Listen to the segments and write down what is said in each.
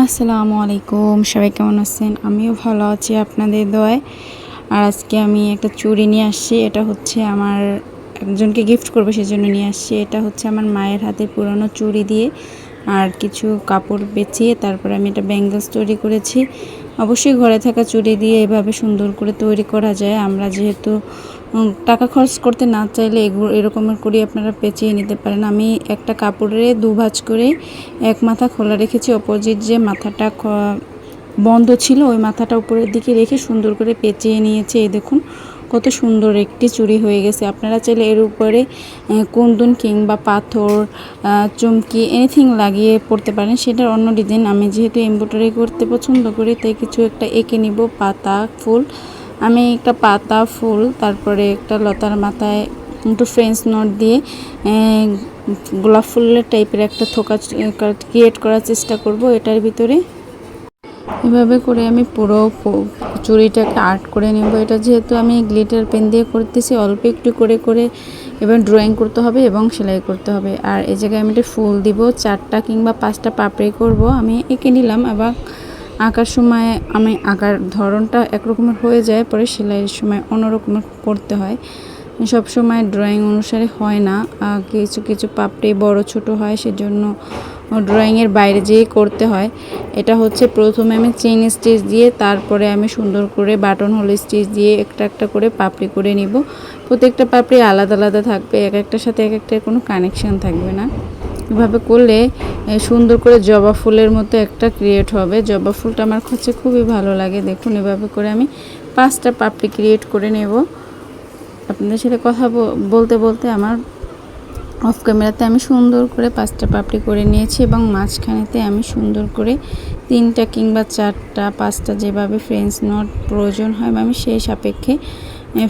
আসসালামু আলাইকুম, সবাই কেমন আছেন? আমিও ভালো আছি আপনাদের দোয়ায়। আর আজকে আমি একটা চুড়ি নিয়ে আসছি। এটা হচ্ছে আমার একজনকে গিফট করবো সেজন্য নিয়ে আসছি। এটা হচ্ছে আমার মায়ের হাতে পুরনো চুড়ি দিয়ে আর কিছু কাপড় বেচিয়ে তারপরে আমি এটা ব্যাঙ্গলস তৈরি করেছি। অবশ্যই ঘরে থাকা চুড়ি দিয়ে এভাবে সুন্দর করে তৈরি করা যায়। আমরা যেহেতু টাকা খরচ করতে না চাইলে এরকমের করে আপনারা পেঁচিয়ে নিতে পারেন। আমি একটা কাপড়ে দুভাঁজ করে এক মাথা খোলা রেখেছি, অপোজিট যে মাথাটা বন্ধ ছিল ওই মাথাটা উপরের দিকে রেখে সুন্দর করে পেঁচিয়ে নিয়েছি। এই দেখুন কত সুন্দর একটি চুড়ি হয়ে গেছে। আপনারা চাইলে এর উপরে কুন্দন কিংবা পাথর, চুমকি এনিথিং লাগিয়ে পড়তে পারেন, সেটার অন্য ডিজাইন। আমি যেহেতু এমব্রয়ডারি করতে পছন্দ করি তাই কিছু একটা এঁকে নিব, পাতা ফুল। আমি একটা পাতা ফুল, তারপরে একটা লতার মাথায় একটু ফ্রেঞ্চ নট দিয়ে গোলাপ ফুলের টাইপের একটা থোকা ক্রিয়েট করার চেষ্টা করব এটার ভিতরে। এভাবে করে আমি পুরো চুড়িটাকে আর্ট করে নেব। এটা যেহেতু আমি গ্লিটার পেন দিয়ে করতেছি, অল্প একটু করে করে এবার ড্রয়িং করতে হবে এবং সেলাই করতে হবে। আর এই জায়গায় আমি একটা ফুল দিব, 4টা কিংবা 5টা পাপড়ি করব। আমি এঁকে নিলাম। আবার আঁকার সময় আমি আঁকার ধরনটা একরকমের হয়ে যায়, পরে সেলাইয়ের সময় অন্যরকমের করতে হয়। সব সময় ড্রয়িং অনুসারে হয় না, কিছু কিছু পাপড়ি বড় ছোট হয়, সেজন্য ড্রয়িংয়ের বাইরে যেয়ে করতে হয়। এটা হচ্ছে প্রথমে আমি চেইন স্টিচ দিয়ে তারপরে আমি সুন্দর করে বাটন হোল স্টিচ দিয়ে একটা একটা করে পাপড়ি করে নিব। প্রত্যেকটা পাপড়ি আলাদা আলাদা থাকবে, এক একটার সাথে এক একটার কোনো কানেকশান থাকবে না। এভাবে করলে সুন্দর করে জবা ফুলের মতো একটা ক্রিয়েট হবে। জবা ফুলটা আমার কাছে খুবই ভালো লাগে। দেখুন এভাবে করে আমি 5টা পাপড়ি ক্রিয়েট করে নেব। আপনাদের সাথে কথা বলতে বলতে আমার অফ ক্যামেরাতে আমি সুন্দর করে 5টা পাপড়ি করে নিয়েছি এবং মাঝখানেতে আমি সুন্দর করে 3টা কিংবা 4টা 5টা যেভাবে ফ্রেঞ্চ নট প্রয়োজন হয় আমি সেই সাপেক্ষে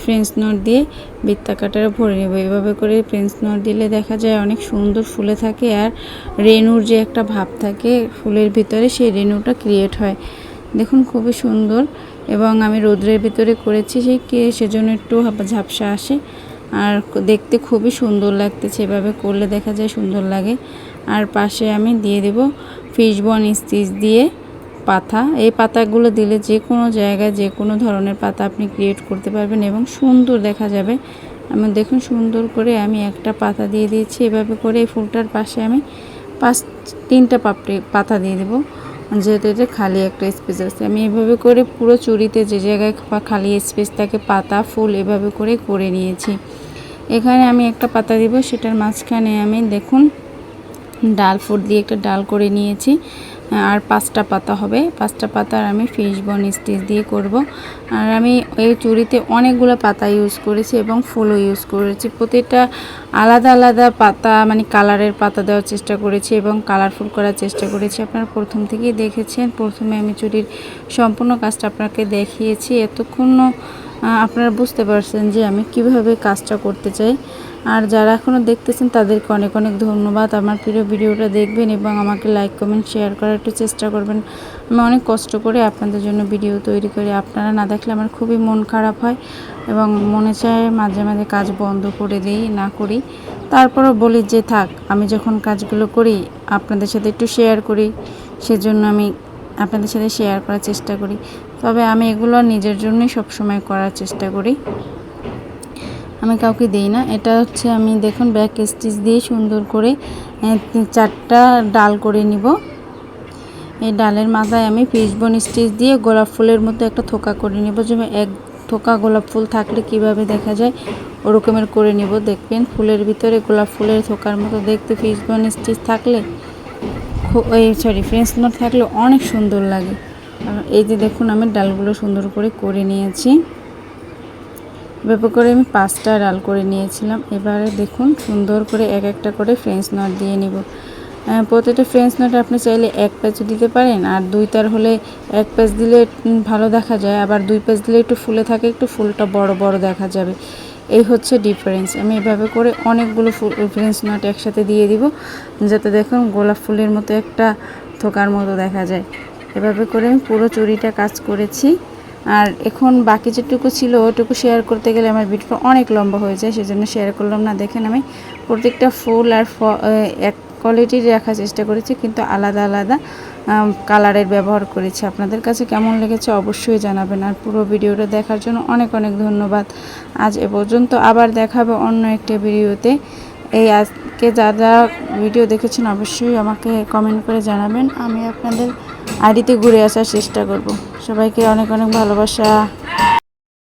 ফ্রেঞ্চ নট দিয়ে বৃত্তাকারে ভরে নেব। এভাবে করে ফ্রেঞ্চ নট দিলে দেখা যায় অনেক সুন্দর ফুলে থাকে, আর রেনুর যে একটা ভাব থাকে ফুলের ভিতরে সেই রেনুটা ক্রিয়েট হয়। দেখুন খুবই সুন্দর। এবং আমি রোদ্রের ভিতরে করেছি সেজন্য একটু ঝাপসা আসে, আর দেখতে খুবই সুন্দর লাগতেছে। এভাবে করলে দেখা যায় সুন্দর লাগে। আর পাশে আমি দিয়ে দেব ফিশবন স্টিচ দিয়ে পাতা। এই পাতাগুলো দিলে যে কোনো জায়গায় যে কোনো ধরনের পাতা আপনি ক্রিয়েট করতে পারবেন এবং সুন্দর দেখা যাবে। আমি দেখুন সুন্দর করে আমি একটা পাতা দিয়ে দিয়েছি। এভাবে করে এই ফুলটার পাশে আমি 3টা পাতা দিয়ে দেবো, যেহেতু এটা খালি একটা স্পেস আছে। আমি এভাবে করে পুরো চুড়িতে যে জায়গায় খালি স্পেস থাকে পাতা ফুল এভাবে করে নিয়েছি। এখানে আমি একটা পাতা দিব, সেটার মাঝখানে আমি দেখুন ডাল ফুট দিয়ে একটা ডাল করে নিয়েছি। আর 5টা পাতা হবে, 5টা পাতার আমি ফিশবন স্টিচ দিয়ে করব। আর আমি এই চুড়িতে অনেকগুলো পাতা ইউজ করেছি এবং ফুলও ইউজ করেছি। প্রতিটা আলাদা আলাদা পাতা মানে কালারের পাতা দেওয়ার চেষ্টা করেছি এবং কালারফুল করার চেষ্টা করেছি। আপনারা প্রথম থেকেই দেখেছেন, প্রথমে আমি চুড়ির সম্পূর্ণ কাজটা আপনাকে দেখিয়েছি। এতক্ষণও আপনারা বুঝতে পারছেন যে আমি কিভাবে কাজটা করতে চাই। আর যারা এখনও দেখতেছেন তাদেরকে অনেক অনেক ধন্যবাদ। আমার প্রিয় ভিডিওটা দেখবেন এবং আমাকে লাইক কমেন্ট শেয়ার করার একটু চেষ্টা করবেন। আমি অনেক কষ্ট করে আপনাদের জন্য ভিডিও তৈরি করি, আপনারা না দেখলে আমার খুবই মন খারাপ হয় এবং মনে চায় মাঝে মাঝে কাজ বন্ধ করে দিই, না করি। তারপরও বলি যে থাক, আমি যখন কাজগুলো করি আপনাদের সাথে একটু শেয়ার করি, সেজন্য আমি আপনাদের সাথে শেয়ার করার চেষ্টা করি। তবে আমি এগুলো নিজের জন্যই সবসময় করার চেষ্টা করি, আমি কাউকে দিই না। এটা হচ্ছে আমি দেখুন ব্যাক স্টিচ দিয়ে সুন্দর করে 4টা ডাল করে নিব। এই ডালের মাথায় আমি ফিশবন স্টিচ দিয়ে গোলাপ ফুলের মতো একটা থোকা করে নেব। যেমন এক থোকা গোলাপ ফুল থাকলে কিভাবে দেখা যায় ওরকমের করে নিব। দেখবেন ফুলের ভিতরে গোলাপ ফুলের থোকার মতো দেখতে ফিশবন স্টিচ থাকলে ফ্রেঞ্চ নট থাকলে অনেক সুন্দর লাগে। আর এই যে দেখুন আমি ডালগুলো সুন্দর করে নিয়েছি। এভাবে করে আমি 5টা ডাল করে নিয়েছিলাম। এবারে দেখুন সুন্দর করে এক একটা করে ফ্রেঞ্চ নট দিয়ে নিব। প্রতিটা ফ্রেঞ্চ নট আপনি চাইলে 1 প্যাচ দিতে পারেন, আর 2 তার হলে 1 প্যাচ দিলে ভালো দেখা যায়, আবার 2 প্যাচ দিলে একটু ফুলে থাকে, একটু ফুলটা বড় বড় দেখা যাবে। এই হচ্ছে ডিফারেন্স। আমি এভাবে করে অনেকগুলো ফ্রেঞ্চ নট একসাথে দিয়ে দিব, যাতে দেখুন গোলাপ ফুলের মতো একটা থোকার মতো দেখা যায়। এভাবে করে আমি পুরো চুড়িটা কাজ করেছি। আর এখন বাকি যেটুকু ছিল ওটুকু শেয়ার করতে গেলে আমার ভিডিওটা অনেক লম্বা হয়ে যায়, সেজন্য শেয়ার করলাম না। দেখেন আমি প্রত্যেকটা ফুল আর এক কোয়ালিটির রাখার চেষ্টা করেছি, কিন্তু আলাদা আলাদা কালারের ব্যবহার করেছি। আপনাদের কাছে কেমন লেগেছে অবশ্যই জানাবেন। আর পুরো ভিডিওটা দেখার জন্য অনেক অনেক ধন্যবাদ। আজ এ পর্যন্ত, আবার দেখাবে অন্য একটা ভিডিওতে। এই আজকে যা যা ভিডিও দেখেছেন অবশ্যই আমাকে কমেন্ট করে জানাবেন, আমি আপনাদের আইডিতে ঘুরে আসার চেষ্টা করব। সবাইকে অনেক অনেক ভালোবাসা।